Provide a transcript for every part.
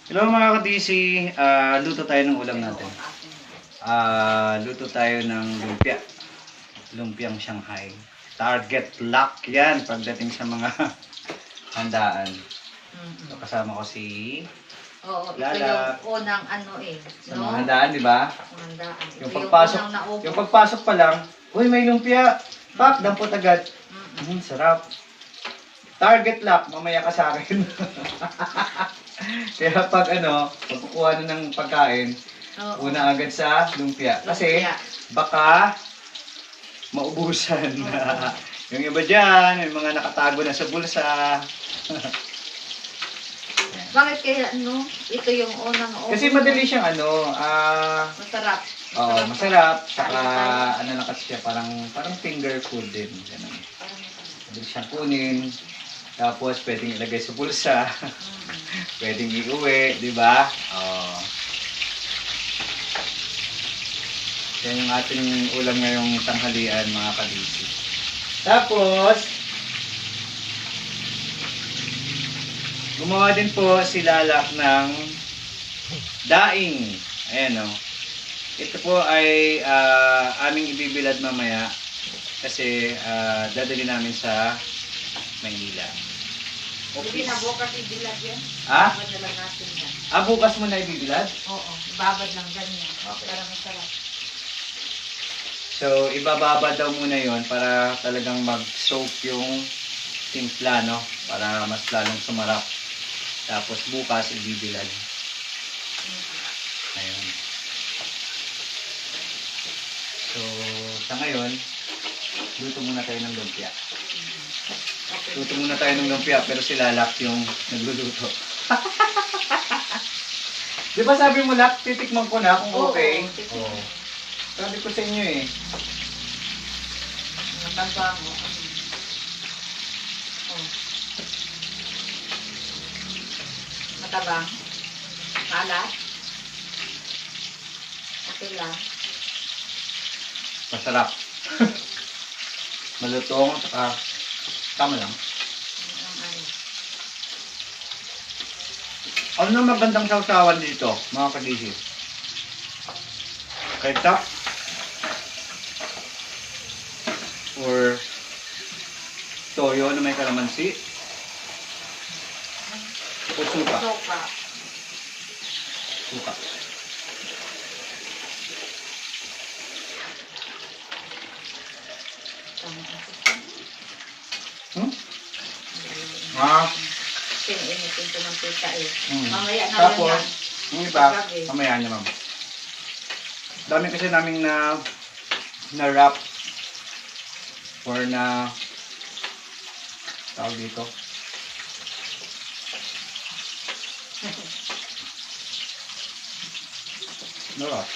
Hello mga ka-DC, luto tayo ng ulam natin. Luto tayo ng lumpia. Lumpiang Shanghai. Target lock yan pagdating sa mga handaan. So, kasama ko si Oo, ito Lala. yung unang ano eh. Sa mga handaan, di ba? Handaan. Yung pagpasok pa lang, uy, may lumpia. Pak, dampot agad. Sarap. Target lock, mamaya ka sa akin. Kaya pag pagkukuha na ng pagkain, una agad sa lumpia. Kasi baka maubusan. Yung iba dyan, yung mga nakatago na sa bulsa. Bakit kaya ito yung unang Kasi madali siyang masarap. Oo, masarap. Saka lang kasi siya, parang finger food din. Ganun. Madali siyang kunin. Tapos pwedeng ilagay sa bulsa. Pwedeng iuwi, di ba? Oh. Yan yung ating ulam ngayong tanghalian, mga kadisi. Tapos, gumawa din po si Lalak ng daing. Ayan o. Ito po ay aming ibibilad mamaya kasi dadali namin sa Maynila. Hindi na bukas ibilad yan. Ah? Babad na lang natin yan. Bukas mo na ibibilad? Oo, babad lang ganyan. Okay. Para masarap. So, ibababad daw muna yon para talagang mag-soak yung timpla, no? Para mas lalong sumarap. Tapos bukas ibibilad. Ayun. So, sa ngayon, luto muna tayo ng lumpia. Luto muna tayo ng lumpia, pero si Lalak yung nagluluto. Di ba sabi mo, Lak, titikman ko na kung okay? Oo. Sabi ko sa inyo eh. Mataba mo. Mataba. Kalat. Okay lang. Masarap. Malutong, saka tama lang. Ano na magandang sausawan dito, mga kadisi? Ketchup? Or toyo na may kalamansi? O suka? Suka. Suka. Initin ko ng pita eh. Mamaya na Tapos, yan. yung iba, mamaya niya ma'am. Dami kasi naming na wrap or na tawag dito. No wrap.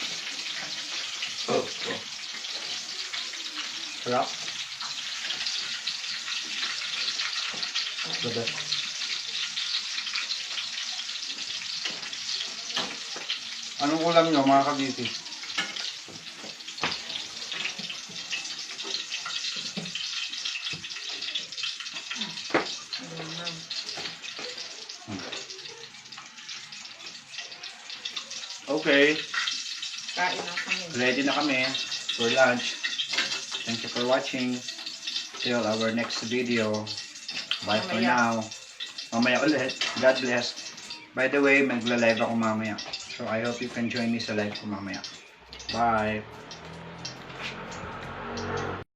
Wrap. The best. Anong ulam nyo, mga kabisi? Okay. Kain na kami. Ready na kami for lunch. Thank you for watching. Till our next video. Bye for now. Mamaya ulit. God bless. By the way, magla-live ako mamaya. So I hope you can join me sa live ko mamaya. Bye!